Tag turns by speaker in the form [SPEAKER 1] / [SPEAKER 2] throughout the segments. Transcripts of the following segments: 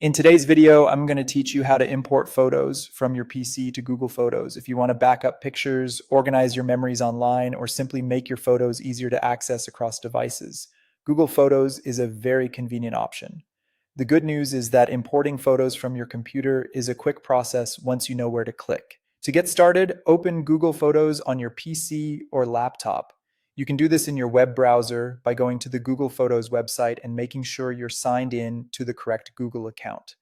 [SPEAKER 1] In today's video, I'm going to teach you how to import photos from your PC to Google Photos. If you want to back up pictures, organize your memories online, or simply make your photos easier to access across devices, Google Photos is a very convenient option. The good news is that importing photos from your computer is a quick process once you know where to click. To get started, open Google Photos on your PC or laptop. You can do this in your web browser by going to the Google Photos website and making sure you're signed in to the correct Google account.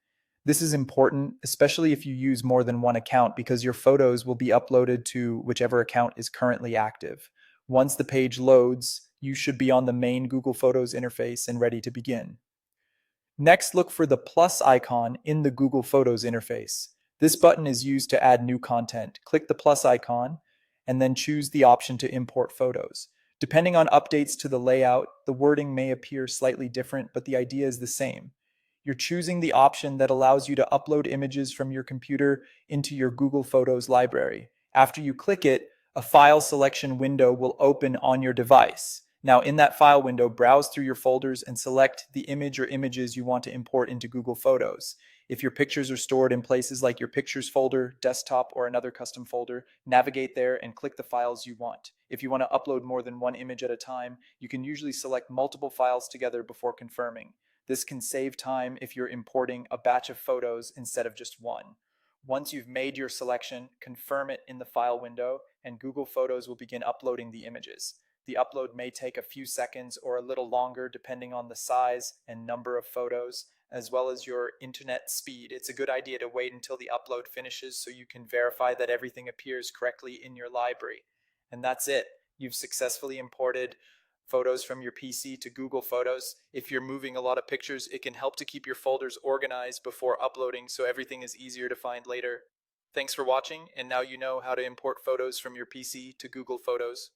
[SPEAKER 1] This is important, especially if you use more than one account, because your photos will be uploaded to whichever account is currently active. Once the page loads, you should be on the main Google Photos interface and ready to begin. Next, look for the plus icon in the Google Photos interface. This button is used to add new content. Click the plus icon and then choose the option to import photos. Depending on updates to the layout, the wording may appear slightly different, but the idea is the same. You're choosing the option that allows you to upload images from your computer into your Google Photos library. After you click it, a file selection window will open on your device. Now, in that file window, browse through your folders and select the image or images you want to import into Google Photos. If your pictures are stored in places like your Pictures folder, desktop, or another custom folder, navigate there and click the files you want. If you want to upload more than one image at a time, you can usually select multiple files together before confirming. This can save time if you're importing a batch of photos instead of just one. Once you've made your selection, confirm it in the file window, and Google Photos will begin uploading the images. The upload may take a few seconds or a little longer depending on the size and number of photos, as well as your internet speed. It's a good idea to wait until the upload finishes so you can verify that everything appears correctly in your library. And that's it. You've successfully imported photos from your PC to Google Photos. If you're moving a lot of pictures, it can help to keep your folders organized before uploading so everything is easier to find later. Thanks for watching, and now you know how to import photos from your PC to Google Photos.